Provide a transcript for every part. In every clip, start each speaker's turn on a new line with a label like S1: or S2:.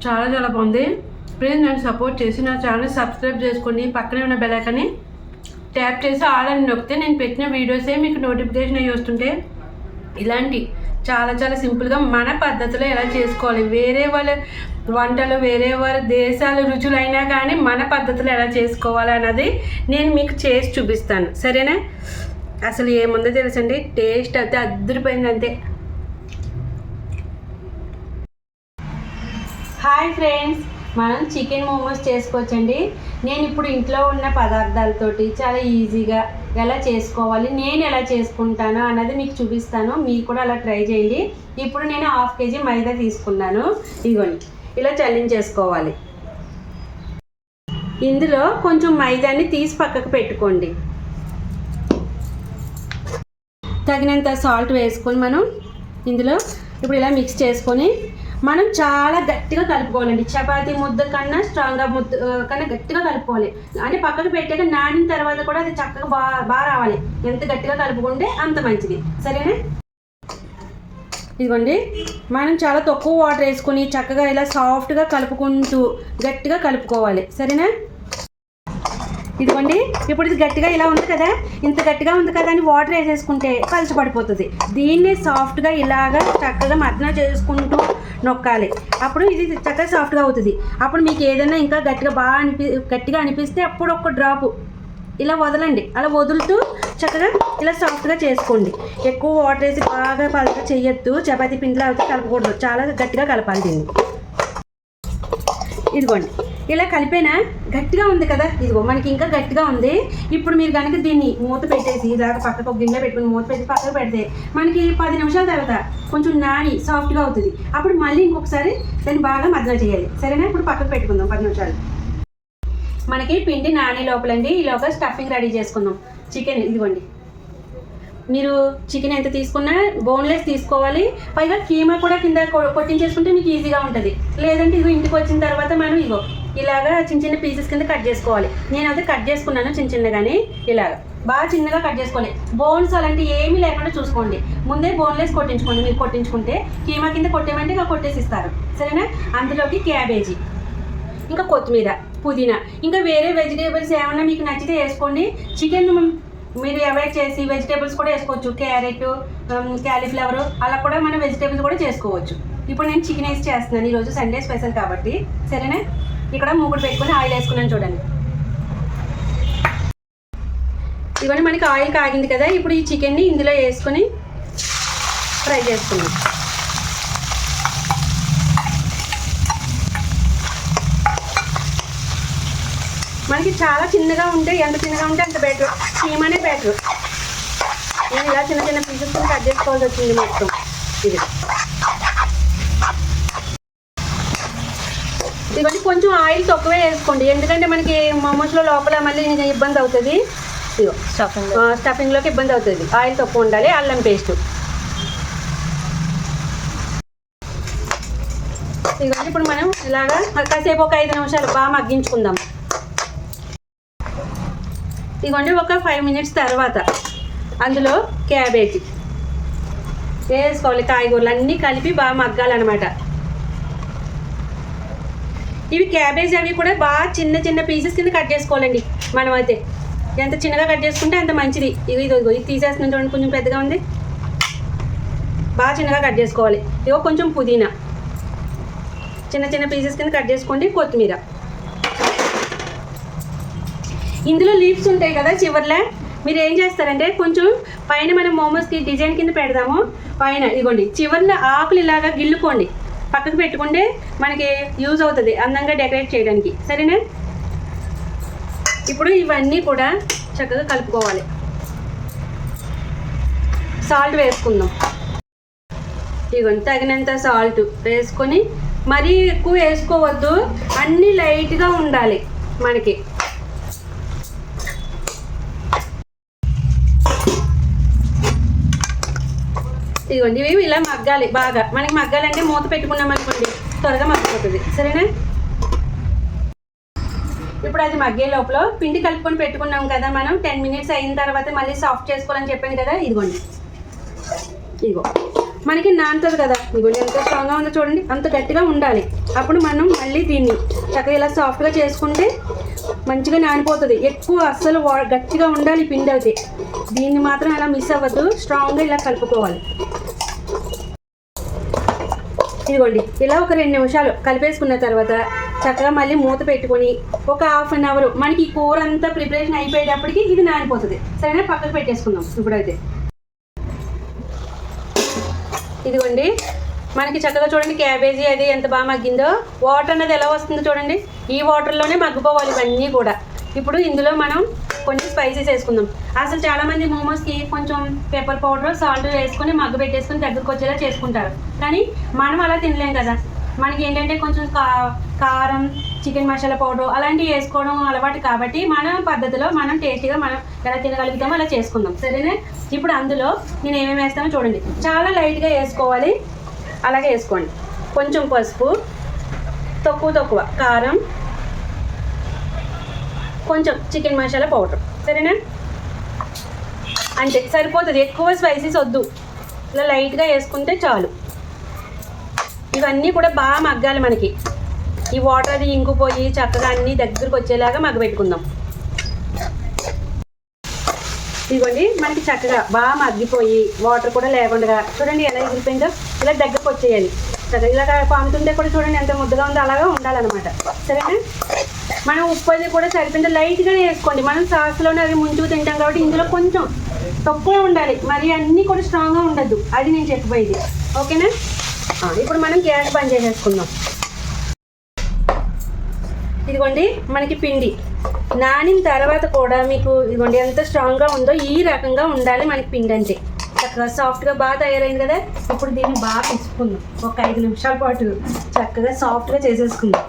S1: చాలా చాలా బాగుంది. ప్లీజ్ నన్ను సపోర్ట్ చేసి నా ఛానల్ సబ్స్క్రైబ్ చేసుకొని పక్కనే ఉన్న బెల్ ఐకాన్ని ట్యాప్ చేసి ఆల్ అని నొక్కితే నేను పెట్టిన వీడియోసే మీకు నోటిఫికేషన్ అయ్యి వస్తుంటే ఇలాంటి చాలా చాలా సింపుల్గా మన పద్ధతిలో ఎలా చేసుకోవాలి, వేరే వాళ్ళ వంటలు వేరే వాళ్ళ దేశాల రుచులు అయినా కానీ మన పద్ధతిలో ఎలా చేసుకోవాలి అన్నది నేను మీకు చేసి చూపిస్తాను. సరేనా? అసలు ఏముందో తెలుసండి, టేస్ట్ అయితే అద్దరిపోయింది అంతే. హాయ్ ఫ్రెండ్స్, మనం చికెన్ మోమోస్ చేసుకోవచ్చండి. నేను ఇప్పుడు ఇంట్లో ఉన్న పదార్థాలతోటి చాలా ఈజీగా ఎలా చేసుకోవాలి, నేను ఎలా చేసుకుంటాను అన్నది మీకు చూపిస్తాను. మీరు కూడా అలా ట్రై చేయండి. ఇప్పుడు నేను 1/2 kg మైదా తీసుకున్నాను. ఇదిగోండి, ఇలా చల్లించేసుకోవాలి. ఇందులో కొంచెం మైదాని తీసి పక్కకు పెట్టుకోండి. తగినంత సాల్ట్ వేసుకొని మనం ఇందులో ఇప్పుడు ఇలా మిక్స్ చేసుకొని మనం చాలా గట్టిగా కలుపుకోవాలండి. చపాతీ ముద్ద కన్నా స్ట్రాంగ్గా ముద్ద కన్నా గట్టిగా కలుపుకోవాలి. అంటే పక్కకు పెట్టాక నానిన తర్వాత కూడా అది చక్కగా బాగా రావాలి. ఎంత గట్టిగా కలుపుకుంటే అంత మంచిది. సరేనా? ఇదిగోండి, మనం చాలా తక్కువ వాటర్ వేసుకొని చక్కగా ఇలా సాఫ్ట్గా కలుపుకుంటూ గట్టిగా కలుపుకోవాలి. సరేనా? ఇదిగోండి, ఇప్పుడు ఇది గట్టిగా ఇలా ఉంది కదా, ఇంత గట్టిగా ఉంది కదా అని వాటర్ వేసేసుకుంటే పడిపోతుంది. దీన్ని సాఫ్ట్గా ఇలాగా చక్కగా మద్దన చేసుకుంటూ నొక్కాలి. అప్పుడు ఇది చక్కగా సాఫ్ట్గా అవుతుంది. అప్పుడు మీకు ఏదైనా ఇంకా గట్టిగా అనిపిస్తే అప్పుడు ఒక డ్రాపు ఇలా వదలండి. అలా వదులుతూ చక్కగా ఇలా సాఫ్ట్గా చేసుకోండి. ఎక్కువ వాటర్ వేసి బాగా పలచగా చేయొద్దు. చపాతీ పిండిలో అయితే కలపకూడదు, చాలా గట్టిగా కలపాలి దీన్ని. ఇదిగోండి, ఇలా కలిపేనా గట్టిగా ఉంది కదా, ఇదిగో మనకి ఇంకా గట్టిగా ఉంది. ఇప్పుడు మీరు కనుక దీన్ని మూత పెట్టేసి ఇలాగ పక్కకు ఒక గిన్నె పెట్టుకుని మూత పెట్టి పక్కకు పెడితే మనకి 10 నిమిషాల తర్వాత కొంచెం నాని సాఫ్ట్గా అవుతుంది. అప్పుడు మళ్ళీ ఇంకొకసారి దాన్ని బాగా మద్దన చేయాలి. సరేనా? ఇప్పుడు పక్కకు పెట్టుకుందాం 10 నిమిషాలు. మనకి పిండి నాని లోపలండి ఈలోగా స్టఫింగ్ రెడీ చేసుకుందాం. చికెన్ ఇదిగోండి, మీరు చికెన్ ఎంత తీసుకున్నా బోన్లెస్ తీసుకోవాలి. పైగా కీమా కూడా కింద కొట్టించేసుకుంటే మీకు ఈజీగా ఉంటుంది. లేదంటే ఇగో ఇంటికి వచ్చిన తర్వాత మనం ఇగో ఇలాగా చిన్న చిన్న పీసెస్ కింద కట్ చేసుకోవాలి. నేనైతే కట్ చేసుకున్నాను చిన్నగానే. ఇలాగ బాగా చిన్నగా కట్ చేసుకోవాలి. బోన్స్ అలాంటి ఏమీ లేకుండా చూసుకోండి. ముందే బోన్లెస్ కొట్టించుకోండి. మీరు కొట్టించుకుంటే కీమా కింద కొట్టేమంటే ఇంకా కొట్టేసి ఇస్తారు. సరేనా? అందులోకి క్యాబేజీ, ఇంకా కొత్తిమీర, పుదీనా, ఇంకా వేరే వెజిటేబుల్స్ ఏమన్నా మీకు నచ్చితే వేసుకోండి. చికెన్ మీరు అవాయిడ్ చేసి వెజిటేబుల్స్ కూడా వేసుకోవచ్చు. క్యారెట్, క్యాలీఫ్లవర్ అలా కూడా మనం వెజిటేబుల్స్ కూడా చేసుకోవచ్చు. ఇప్పుడు నేను చికెన్ వేసి చేస్తున్నాను. ఈరోజు సండే స్పెషల్ కాబట్టి. సరేనా? ఇక్కడ మూగుడు పెట్టుకొని ఆయిల్ వేసుకున్నాను. చూడండి, ఇవన్నీ మనకి ఆయిల్ కాగింది కదా. ఇప్పుడు ఈ చికెన్ని ఇందులో వేసుకొని ఫ్రై చేసుకున్నాం. మనకి చాలా చిన్నగా ఉంటే ఎంత చిన్నగా ఉంటే అంత బెటర్. కీమానే బెటర్. నేను ఇలా చిన్న చిన్న పీసెస్ కట్ చేసుకోవాల్సి వచ్చింది మొత్తం. ఇవన్నీ కొంచెం ఆయిల్ తక్కువే వేసుకోండి, ఎందుకంటే మనకి మోమోస్లో లోపల మళ్ళీ ఇబ్బంది అవుతుంది. ఇగో స్టఫింగ్లోకి ఇబ్బంది అవుతుంది. ఆయిల్ తక్కువ ఉండాలి. అల్లం పేస్ట్ ఇవన్నీ ఇప్పుడు మనం ఇలాగా కాసేపు ఒక 5 నిమిషాలు బాగా మగ్గించుకుందాం. ఇవన్నీ ఒక 5 మినిట్స్ తర్వాత అందులో క్యాబేజీ వేసుకోవాలి. కాయగూరలు అన్నీ కలిపి బాగా మగ్గాలన్నమాట. ఇవి క్యాబేజీ అవి కూడా బాగా చిన్న చిన్న పీసెస్ కింద కట్ చేసుకోవాలండి. మనం అయితే ఎంత చిన్నగా కట్ చేసుకుంటే అంత మంచిది. ఇది తీసేస్తున్నాం చూడండి, కొంచెం పెద్దగా ఉంది. బాగా చిన్నగా కట్ చేసుకోవాలి. ఇగో కొంచెం పుదీనా చిన్న చిన్న పీసెస్ కింద కట్ చేసుకోండి. కొత్తిమీర, ఇందులో లీవ్స్ ఉంటాయి కదా చివర్లో, మీరు ఏం చేస్తారంటే కొంచెం పైన మనం మోమోస్కి డిజైన్ కింద పెడదాము. పైన ఇదిగోండి చివర్లో ఆకులు ఇలాగా గిల్లుకోండి, పక్కకు పెట్టుకుంటే మనకి యూజ్ అవుతుంది అందంగా డెకరేట్ చేయడానికి. సరేనా? ఇప్పుడు ఇవన్నీ కూడా చక్కగా కలుపుకోవాలి. సాల్ట్ వేసుకుందాం. ఇదిగోండి తగినంత సాల్ట్ వేసుకొని మరీ ఎక్కువ వేసుకోవద్దు, అన్నీ లైట్గా ఉండాలి మనకి. ఇదిగోండి ఇవి ఇలా మగ్గాలి బాగా. మనకి మగ్గాలంటే మూత పెట్టుకున్నాం అనుకోండి త్వరగా మగ్గిపోతుంది. సరేనా? ఇప్పుడు అది మగ్గే లోపల పిండి కలుపుకొని పెట్టుకున్నాం కదా మనం. 10 మినిట్స్ అయిన తర్వాత మళ్ళీ సాఫ్ట్ చేసుకోవాలని చెప్పాను కదా. ఇదిగోండి, ఇదిగో మనకి నానుతుంది కదా, ఇదిగోండి ఎంత స్ట్రాంగ్గా ఉందో చూడండి, అంత గట్టిగా ఉండాలి. అప్పుడు మనం మళ్ళీ దీన్ని చక్కగా ఇలా సాఫ్ట్గా చేసుకుంటే మంచిగా నానిపోతుంది. ఎక్కువ అస్సలు గట్టిగా ఉండాలి పిండి అయితే. దీన్ని మాత్రం అలా మిస్ అవ్వద్దు, స్ట్రాంగ్గా ఇలా కలుపుకోవాలి. ఇదిగోండి ఇలా ఒక 2 నిమిషాలు కలిపేసుకున్న తర్వాత చక్కగా మళ్ళీ మూత పెట్టుకొని ఒక హాఫ్ అన్ అవర్ మనకి ఈ కూర అంతా ప్రిపరేషన్ అయిపోయేటప్పటికి ఇది నానిపోతుంది. సరేనా, పక్కకు పెట్టేసుకుందాం. ఇప్పుడైతే ఇదిగోండి మనకి చక్కగా చూడండి క్యాబేజీ అది ఎంత బాగా మగ్గిందో. వాటర్ అనేది ఎలా వస్తుందో చూడండి, ఈ వాటర్లోనే మగ్గిపోవాలి ఇవన్నీ కూడా. ఇప్పుడు ఇందులో మనం కొన్ని స్పైసెస్ వేసుకుందాం. అసలు చాలామంది మోమోస్కి కొంచెం పెప్పర్ పౌడర్ సాల్ట్ వేసుకొని మగ్గు పెట్టేసుకొని దగ్గరకు వచ్చేలా చేసుకుంటారు. కానీ మనం అలా తినలేం కదా. మనకి ఏంటంటే కొంచెం కారం, చికెన్ మసాలా పౌడర్ అలాంటివి వేసుకోవడం అలవాటు కాబట్టి మన పద్ధతిలో మనం టేస్టీగా మనం ఎలా తినగలుగుతామో అలా చేసుకుందాం. సరేనా, ఇప్పుడు అందులో నేను ఏమేమి వేస్తానో చూడండి. చాలా లైట్గా వేసుకోవాలి, అలాగే వేసుకోండి. కొంచెం పసుపు, తక్కువ కారం, కొంచెం చికెన్ మసాలా పౌడర్. సరేనా, అంతే సరిపోతుంది. ఎక్కువ స్పైసెస్ వద్దు, ఇలా లైట్గా వేసుకుంటే చాలు. ఇవన్నీ కూడా బాగా మగ్గాలి. మనకి ఈ వాటర్ అది ఇంకిపోయి చక్కగా అన్నీ దగ్గరకు వచ్చేలాగా మగ్గబెట్టుకుందాం. ఇదిగోండి మనకి చక్కగా బాగా మగ్గిపోయి వాటర్ కూడా లేకుండా చూడండి ఎలా ఎగిరిపోయిందో. ఇలా దగ్గరకు వచ్చేయాలి. ఇలా పాముతుంటే కూడా చూడండి ఎంత ముద్దగా ఉందో అలాగా ఉండాలన్నమాట. సరేనా, మనం ఉప్పు అది కూడా సరిపోయిందో లైట్గానే వేసుకోండి. మనం సాస్లోనే అవి ముంచుకు తింటాం కాబట్టి ఇందులో కొంచెం తక్కువ ఉండాలి, మరి అన్నీ కూడా స్ట్రాంగ్గా ఉండద్దు. అది నేను చెప్పబోయేది. ఓకేనా, ఇప్పుడు మనం గ్యాస్ బంద్ చేసేసుకుందాం. ఇదిగోండి మనకి పిండి నానిన తర్వాత కూడా మీకు ఇదిగోండి ఎంత స్ట్రాంగ్గా ఉందో ఈ రకంగా ఉండాలి మనకి పిండి. అంటే చక్కగా సాఫ్ట్గా బాగా తయారైంది కదా. ఇప్పుడు దీన్ని బాగా పిసుకుందాం. ఒక 5 నిమిషాల పాటు చక్కగా సాఫ్ట్గా చేసేసుకుందాం.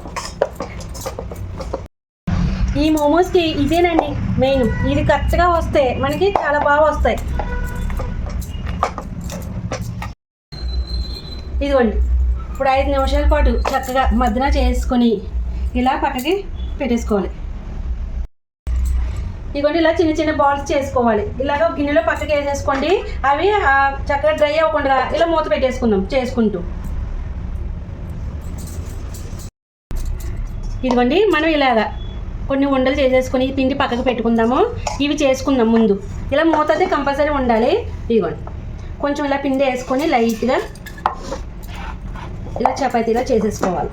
S1: ఈ మోమోస్కి ఇదేనండి మెయిన్. ఇది కరెక్ట్గా వస్తే మనకి చాలా బాగా వస్తాయి. ఇదిగోండి ఇప్పుడు 5 నిమిషాల పాటు చక్కగా మద్దన చేసుకొని ఇలా పక్కకి పెట్టేసుకోవాలి. ఇదిగోండి ఇలా చిన్న చిన్న బాల్స్ చేసుకోవాలి. ఇలాగ గిన్నెలో పక్కకి వేసేసుకోండి. అవి చక్కగా డ్రై అవ్వకుండా ఇలా మూత పెట్టేసుకుందాం చేసుకుంటూ. ఇదిగోండి మనం ఇలాగా కొన్ని ఉండలు చేసేసుకొని పిండి పక్కకు పెట్టుకుందాము. ఇవి చేసుకుందాం ముందు. ఇలా మూత అయితే కంపల్సరీ ఉండాలి. ఇదిగోండి కొంచెం ఇలా పిండి వేసుకొని లైట్గా ఇలా చపాతీలా చేసేసుకోవాలి.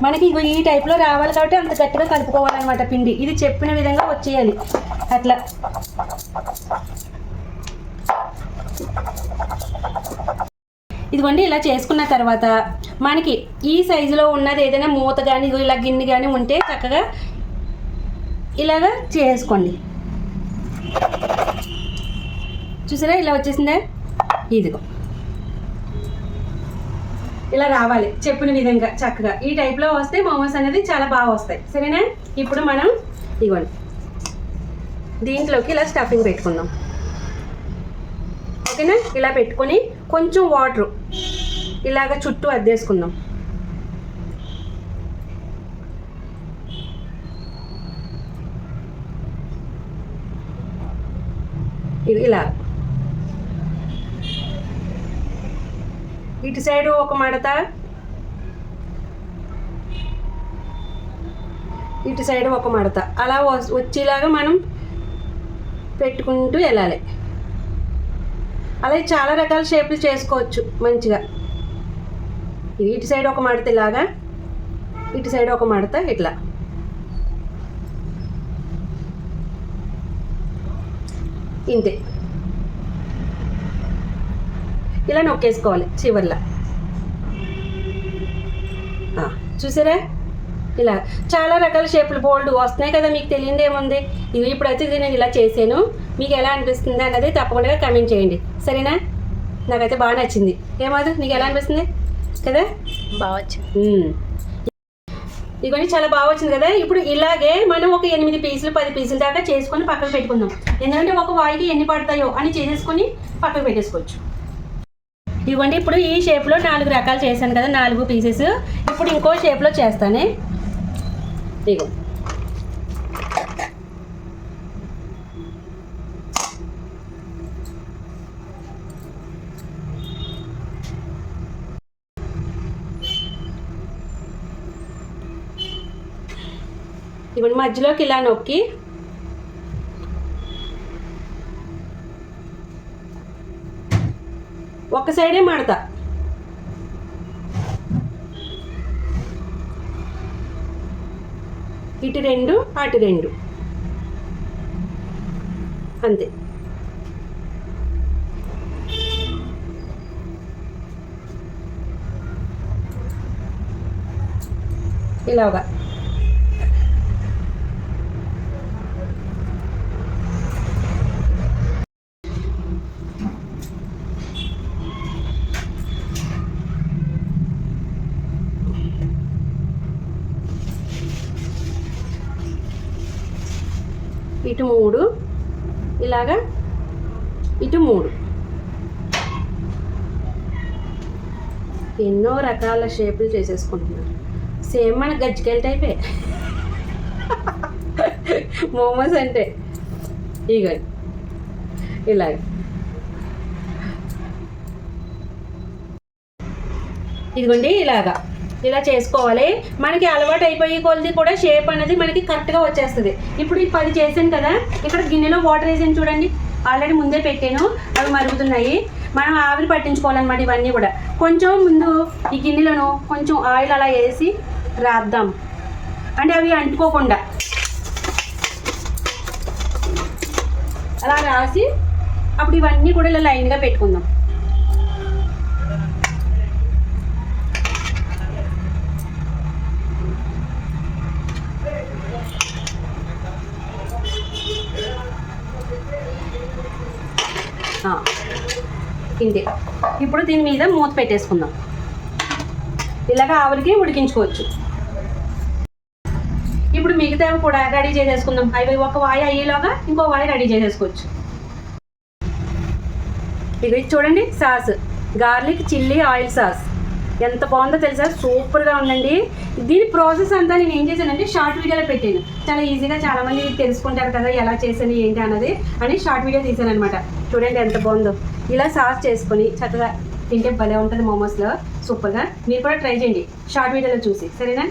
S1: మనకి ఈ టైప్లో రావాలి కాబట్టి అంత గట్టిగా కలుపుకోవాలన్నమాట పిండి. ఇది చెప్పిన విధంగా వచ్చేయాలి అట్లా. ఇదిగోండి ఇలా చేసుకున్న తర్వాత మనకి ఈ సైజులో ఉన్నది ఏదైనా మూత కానీ ఇలా గిన్నె కానీ ఉంటే చక్కగా ఇలాగా చేసుకోండి. చూసారా ఇలా వచ్చేసిందా. ఇదిగో ఇలా రావాలి చెప్పిన విధంగా చక్కగా. ఈ టైప్లో వస్తే మోమోస్ అనేది చాలా బాగా వస్తాయి. సరేనా, ఇప్పుడు మనం ఇవ్వండి దీంట్లోకి ఇలా స్టఫింగ్ పెట్టుకుందాం. ఓకేనా, ఇలా పెట్టుకొని కొంచెం వాటర్ ఇలాగ చుట్టూ అద్దేసుకుందాం. ఇలా ఇటు సైడు ఒక మడత, ఇటు సైడ్ ఒక మడత అలా వచ్చేలాగా మనం పెట్టుకుంటూ వెళ్ళాలి. అలాగే చాలా రకాల షేపులు చేసుకోవచ్చు మంచిగా. ఇటు సైడ్ ఒక మడత ఇలాగా, ఇటు సైడ్ ఒక మడత ఇట్లా. ఇంతే ఇలా నొక్కేసుకోవాలి చివర్లా. చూసారా ఇలా చాలా రకాల షేపులు బోల్డ్ వస్తున్నాయి కదా. మీకు తెలియదు ఏముంది. ఇది ఇప్పుడైతే ఇది నేను ఇలా చేశాను. మీకు ఎలా అనిపిస్తుంది అన్నది తప్పకుండా కమెంట్ చేయండి. సరేనా, నాకైతే బాగా నచ్చింది. ఏమాదు నీకు ఎలా అనిపిస్తుంది కదా.
S2: బాగా వచ్చింది.
S1: ఇవన్నీ చాలా బాగా వచ్చింది కదా. ఇప్పుడు ఇలాగే మనం ఒక 8 పీసులు 10 పీసుల దాకా చేసుకొని పక్కకు పెట్టుకుందాం. ఎందుకంటే ఒక వాయికి ఎన్ని పడతాయో అని చేసేసుకొని పక్కకు పెట్టేసుకోవచ్చు. ఇవ్వండి ఇప్పుడు ఈ షేప్లో 4 రకాలు చేశాను కదా, 4 పీసెస్. ఇప్పుడు ఇంకో షేప్లో చేస్తానే. ఇగో ఇప్పుడు మధ్యలోకి ఇలా నొక్కి ఒక సైడే మడతా. ఇటు 2 అటు 2 అంతే. ఇలాగా ఇటు 3 ఇలాగా ఇటు 3 ఎన్నో రకాల షేపులు చేసేసుకుంటున్నారు. సేమ్ మన గజ్జికాయల టైపే మోమోస్ అంటే. ఇక ఇలాగ ఇదిగోండి ఇలాగా ఇలా చేసుకోవాలి. మనకి అలవాటు అయిపోయే కొలది కూడా షేప్ అనేది మనకి కరెక్ట్గా వచ్చేస్తుంది. ఇప్పుడు ఈ 10 చేసాను కదా, ఇక్కడ గిన్నెలో వాటర్ వేసాను చూడండి, ఆల్రెడీ ముందే పెట్టాను, అవి మరుగుతున్నాయి. మనం ఆవిరి పట్టించుకోవాలన్నమాట. ఇవన్నీ కూడా కొంచెం ముందు ఈ గిన్నెలను కొంచెం ఆయిల్ అలా వేసి రాద్దాం, అంటే అవి అంటుకోకుండా అలా రాసి అప్పుడు ఇవన్నీ కూడా ఇలా లైన్గా పెట్టుకుందాం. ఇంతే. ఇప్పుడు దీని మీద మూత పెట్టేసుకుందాం. ఇలాగ ఆవిరికి ఉడికించుకోవచ్చు. ఇప్పుడు మిగతావి కూడా రెడీ చేసేసుకుందాం. అవి ఒక వాయి అయ్యేలాగా ఇంకో వాయి రెడీ చేసేసుకోవచ్చు. ఇది చూడండి, sauce garlic chilli oil sauce ఎంత బాగుందో తెలుసా, సూపర్గా ఉందండి. దీని ప్రాసెస్ అంతా నేను ఏం చేశానంటే షార్ట్ వీడియోలో పెట్టాను. చాలా ఈజీగా చాలామంది తెలుసుకుంటారు కదా ఎలా చేశాను ఏంటి అన్నది అని షార్ట్ వీడియో తీసాను అనమాట. చూడండి ఎంత బాగుందో. ఇలా సాస్ చేసుకొని చక్కగా తింటే భలే ఉంటుంది మోమోస్లో, సూపర్గా. మీరు కూడా ట్రై చేయండి షార్ట్ వీడియోలో చూసి, సరేనా?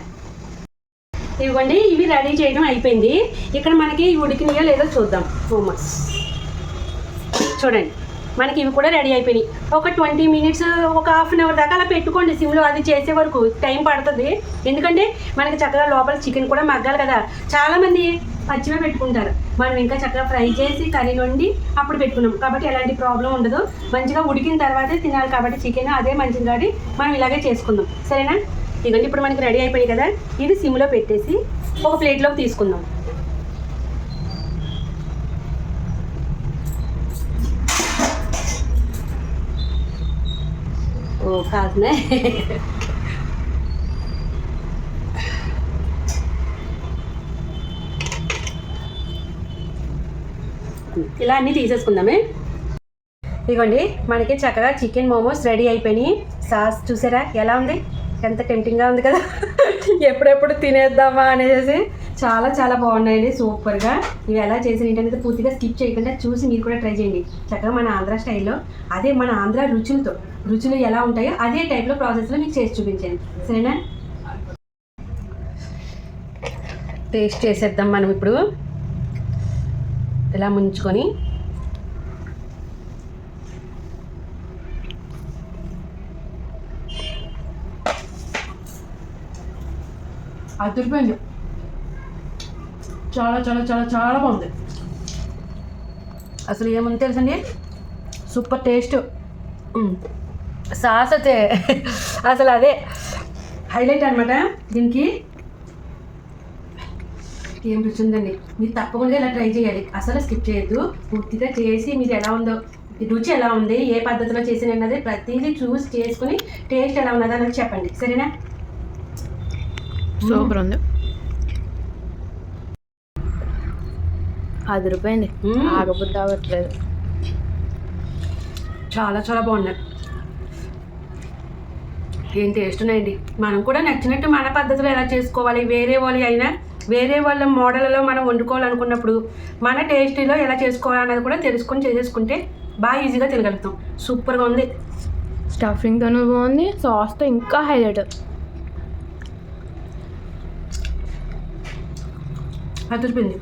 S1: ఇవ్వండి, ఇవి రెడీ చేయడం అయిపోయింది. ఇక్కడ మనకి ఉడికినాయో లేదో చూద్దాం. మోమోస్ చూడండి, మనకి ఇవి కూడా రెడీ అయిపోయినాయి. ఒక 20 మినిట్స్, ఒక హాఫ్ అన్ అవర్ దాకా అలా పెట్టుకోండి సిమ్లో. అది చేసే వరకు టైం పడుతుంది, ఎందుకంటే మనకి చక్కగా లోపల చికెన్ కూడా మగ్గాలి కదా. చాలామంది పచ్చివే పెట్టుకుంటారు, మనం ఇంకా చక్కగా ఫ్రై చేసి కర్రీ వండి అప్పుడు పెట్టుకున్నాం కాబట్టి ఎలాంటి ప్రాబ్లం ఉండదు. మంచిగా ఉడికిన తర్వాతే తినాలి కాబట్టి చికెన్ అదే మంచిది కాబట్టి మనం ఇలాగే చేసుకుందాం, సరేనా? ఇదండి ఇప్పుడు మనకి రెడీ అయిపోయాయి కదా, ఇది సిమ్లో పెట్టేసి ఒక ప్లేట్లోకి తీసుకుందాం. ఓ కాదునే, ఇలా అన్నీ తీసేసుకుందామే. ఇదిగోండి మనకి చక్కగా చికెన్ మోమోస్ రెడీ అయిపోయినాయి. సాస్ చూసారా ఎలా ఉంది, ఎంత టెంప్టింగ్గా ఉంది కదా. ఎప్పుడెప్పుడు తినేద్దామా అనేసి చాలా చాలా బాగున్నాయండి, సూపర్గా. ఇవి ఎలా చేసిన ఏంటనేది పూర్తిగా స్కిప్ చేయకుండా చూసి మీరు కూడా ట్రై చేయండి. చక్కగా మన ఆంధ్ర స్టైల్లో, అదే మన ఆంధ్ర రుచులు ఎలా ఉంటాయో అదే టైప్లో ప్రాసెస్లో మీకు చేసి చూపించండి, సరేనా? టేస్ట్ చేసేద్దాం మనం ఇప్పుడు. ఇలా ముంచుకొని అదిరిపోయింది, చాలా చాలా చాలా చాలా బాగుంది. అసలు ఏముంది తెలుసండి, సూపర్ టేస్ట్. సాస్ అయితే అసలు అదే హైలైట్ అనమాట దీనికి. ఏం రుచి ఉందండి, మీరు తప్పకుండా ఇలా ట్రై చేయాలి, అసలు స్కిప్ చేయొద్దు. పూర్తిగా చేసి మీరు ఎలా ఉందో, రుచి ఎలా ఉంది, ఏ పద్ధతిలో చేసిన అన్నది ప్రతిదీ చూసి చేసుకుని టేస్ట్ ఎలా ఉన్నది అన్నది చెప్పండి, సరేనా?
S2: సూపర్ ఉంది, అదిరిపోయింది, ఆగబుద్ధి అవ్వట్లేదు.
S1: చాలా చాలా బాగున్నాయి, ఏం టేస్ట్ ఉన్నాయండి. మనం కూడా నచ్చినట్టు మన పద్ధతిలో ఎలా చేసుకోవాలి, వేరే వాళ్ళ మోడల్లో మనం వండుకోవాలనుకున్నప్పుడు మన టేస్టీలో ఎలా చేసుకోవాలన్నది కూడా తెలుసుకొని చేసేసుకుంటే బాగా ఈజీగా తినగలుగుతాం. సూపర్గా ఉంది,
S2: స్టఫింగ్తోనూ బాగుంది, సాస్తో ఇంకా హైలైట్.
S1: అదిరిపోయింది